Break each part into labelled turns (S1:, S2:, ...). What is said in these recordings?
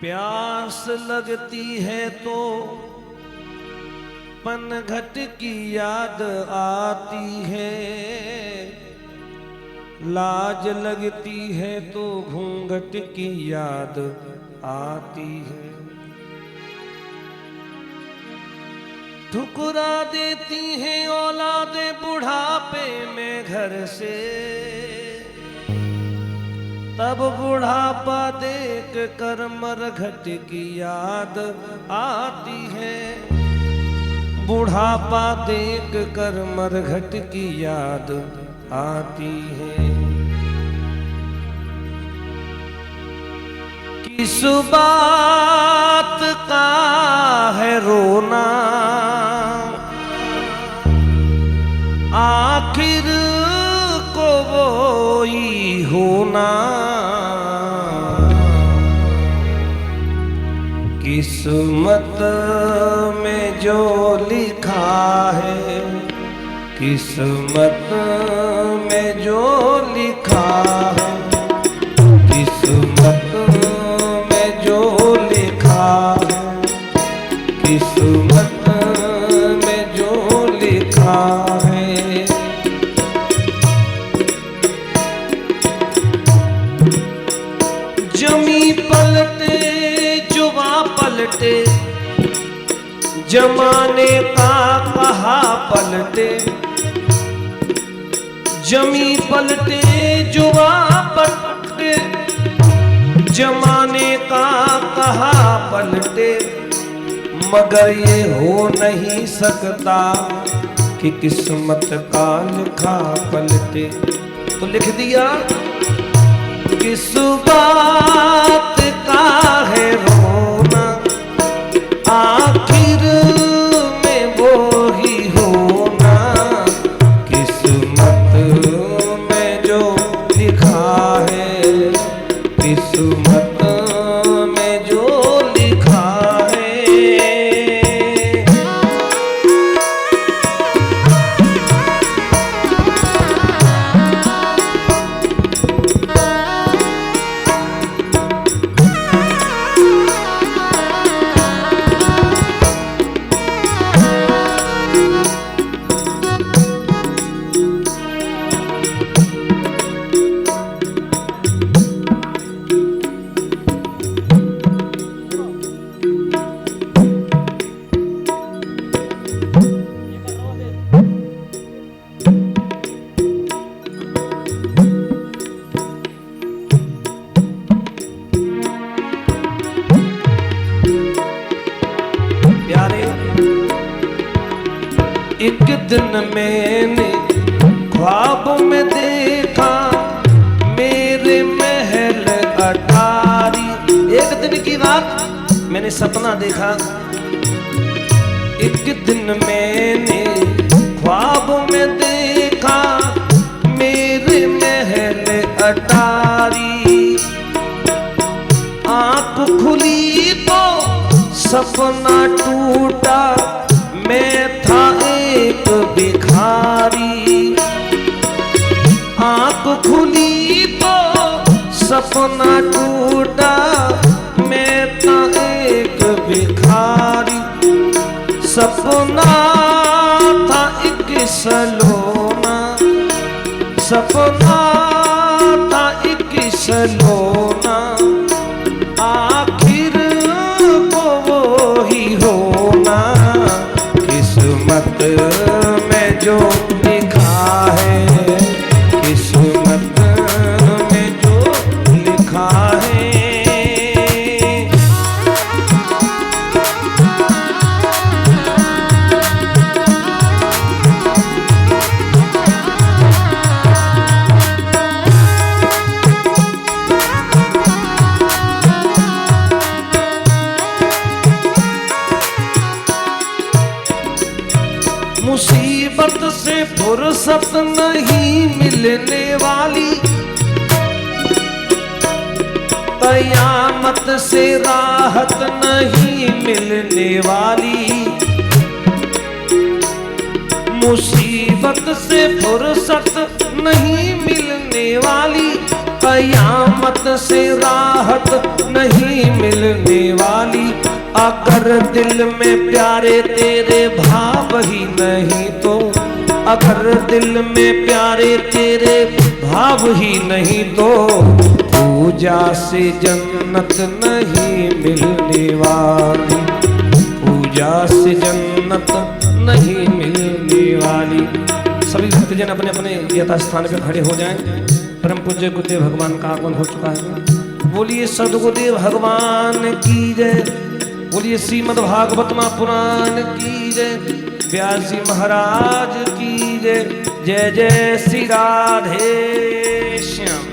S1: प्यास लगती है तो पनघट की याद आती है, लाज लगती है तो घूंघट की याद आती है। ठुकरा देती हैं औलादे बुढ़ापे में घर से, तब बुढ़ापा देख कर मरघट की याद आती है। बुढ़ापा देख कर मरघट की याद आती है। किस बात का है रोना, आखिर को वो ही होना। किस्मत में जो लिखा है, किस्मत में जो लिखा है, किस्मत में जो लिखा है, किस्मत में जो लिखा है। जमी पलटे जुबा पलटे, जमाने का कहा पलटे। जमी पलटे जुबा पलटे, जमाने का कहा पलटे। मगर ये हो नहीं सकता कि किस्मत का लिखा पलटे। तो लिख दिया, किस बात का है रोना, आखिर में वो ही होना। किस्मत में जो लिखा है, किस्मत में जो लिखा है। एक दिन मैंने ख्वाब में देखा मेरे महल अटारी। एक दिन की बात मैंने सपना देखा। एक दिन मैंने ख्वाब में देखा मेरे महल अटारी। आँख खुली तो सपना टूटा, मैं था एक भिखारी। आँख खुली तो सपना टूटा, मैं था एक भिखारी। सपना था एक सलोना, सपना था एक सलोना। आखिर को वो ही होना। किस्मत में जो लिखा है, किस्मत में जो लिखा है। मुसीबत से फुर्सत नहीं मिलने वाली, कयामत से राहत नहीं मिलने वाली। मुसीबत से फुर्सत नहीं मिलने वाली, कयामत से राहत नहीं मिलने वाली। अगर दिल में प्यारे तेरे भाव ही नहीं तो, अगर दिल में प्यारे तेरे भाव ही नहीं तो, पूजा से जन्नत नहीं मिलने वाली, पूजा से जन्नत नहीं मिलने वाली। सभी भक्तजन अपने अपने यथास्थान पे खड़े हो जाएं। परम पूज्य गुरुदेव भगवान का आगमन हो चुका है। बोलिए सद्गुरुदेव भगवान की जय, बोलिए श्रीमद् भागवत महापुराण की जय, व्यास जी महाराज की जय। जय जय श्री राधे श्याम।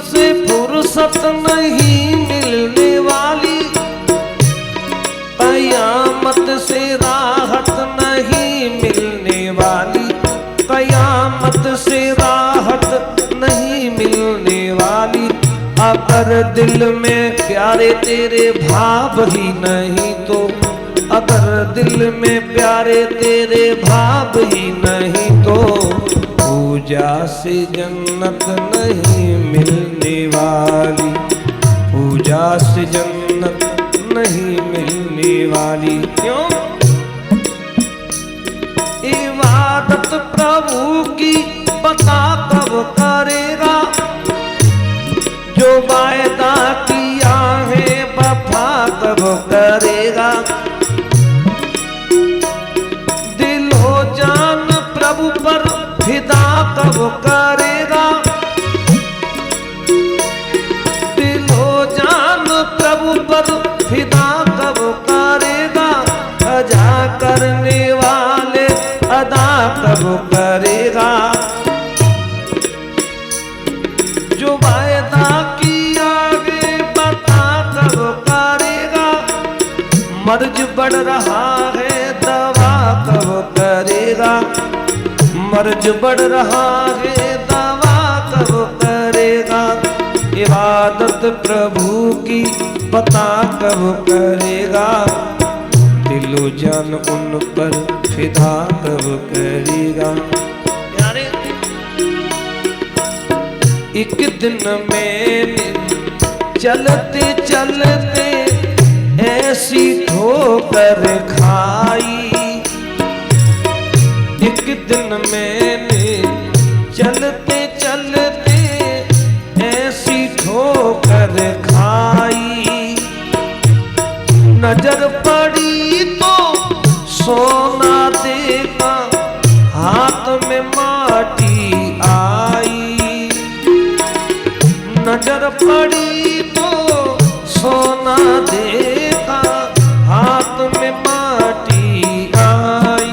S1: से फुर्सत नहीं मिलने वाली, कयामत से राहत नहीं मिलने वाली, कयामत से राहत नहीं मिलने वाली। अगर दिल में प्यारे तेरे भाव ही नहीं तो, अगर दिल में प्यारे तेरे भाव ही नहीं तो, पूजा से जन्नत नहीं मिलने वाली, पूजा से जन्नत नहीं मिलने वाली। क्यों? इबादत प्रभु की पता कब करेगा, जो वायदा किया है वफा कब करेगा। दिल हो जान प्रभु पर फिदा कब करेगा, दिल हो जान प्रभु पर फिदा कब करेगा। अजा करने वाले अदा कब करेगा, जो वायदा किया है बता कब करेगा। मर्ज बढ़ रहा है दवा कब करेगा, मर्ज बढ़ रहा है दवा कब करेगा। इबादत प्रभु की पता कब करेगा, दिलो जान उन पर फिदा कब करेगा। यारे एक दिन में चलते चलते ऐसी ठोकर खाई, एक दिन मैंने चलते चलते ऐसी ठोकर खाई। नजर पड़ी तो सोना देखा, हाथ में माटी आई। नजर पड़ी तो सोना देखा, हाथ में माटी आई।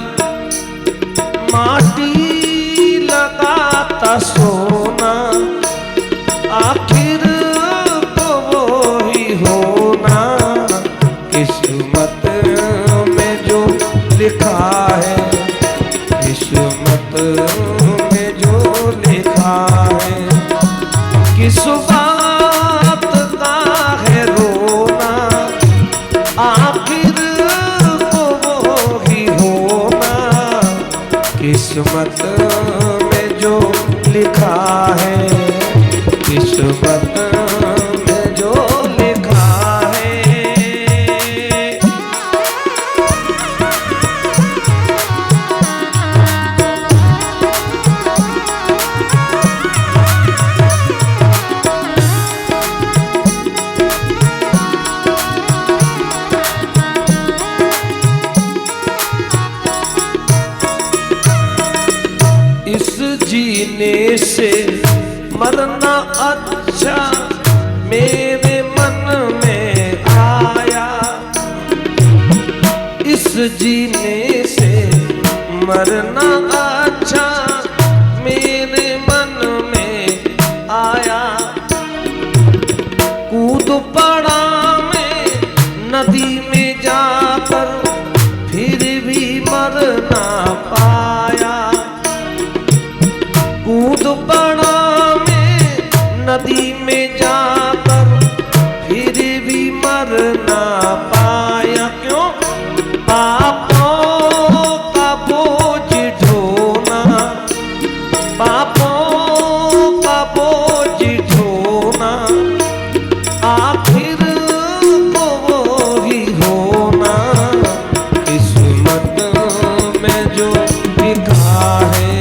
S1: माटी लगाता सोना आखिर तो वो ही होना, किस्मत में जो लिखा है, किस्मत में जो लिखा है। किस बात का है रोना, आखिर तो वो ही होना, किस्मत में जो लिखा है, किस्मत में जो लिखा है। इस जीने से मरना अच्छा मेरे मन में आया, इस जीने से मरना अच्छा मेरे मन में आया। नदी में जाकर फिर भी मर ना पाया। कूद पड़ा मैं नदी में जाकर फिर भी मर ना पाया। क्यों? पापों का बोझ ढोना, पापों का बोझ ढोना, आखिर को वो ही होना। किस्मत में जो लिखा है,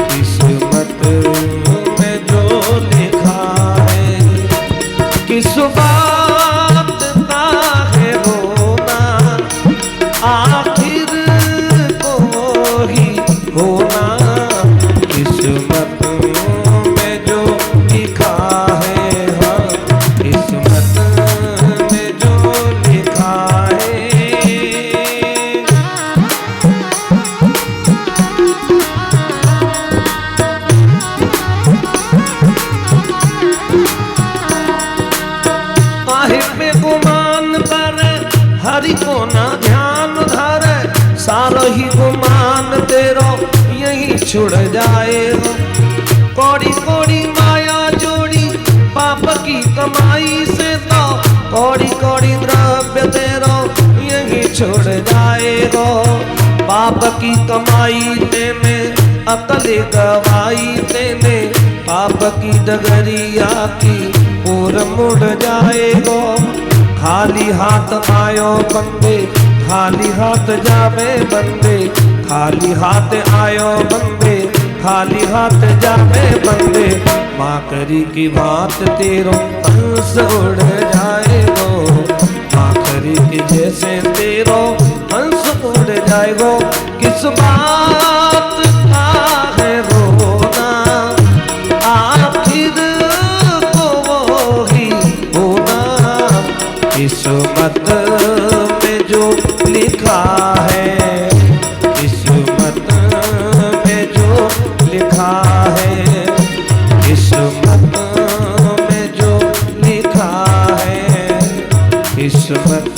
S1: किस्मत में जो लिखा है, किस बात का है रोना, आखिर को वो ही होना। किस्मत में जो लिखा है, हाँ, किस्मत में जो लिखा है। साहिब में गुमान पर हरि को ना ध्यान धरे, सारा ही गुमान तेरो यही छुड़ जाएगा। कौड़ी कौड़ी माया जोड़ी पाप की कमाई से, तो कौड़ी कौड़ी द्रव्य तेरो यही छोड़ जाएगा। पाप की कमाई तेने अकल गवाई तेने, पाप की डगरिया की और मुड़ जाएगो। खाली हाथ आयो बंदे, खाली हाथ जावे बंदे, खाली हाथ आयो बंदे, खाली हाथ जावे बंदे। माँ करी की बात तेरो हंस उड़ जाएगो, माँ करी की जैसे तेरो हंस उड़ जाएगो। किस बात का है रोना, आखिर को वो ही होना। किस्मत में जो लिखा है, किस्मत में जो लिखा है, किस्मत में जो लिखा है, किस्मत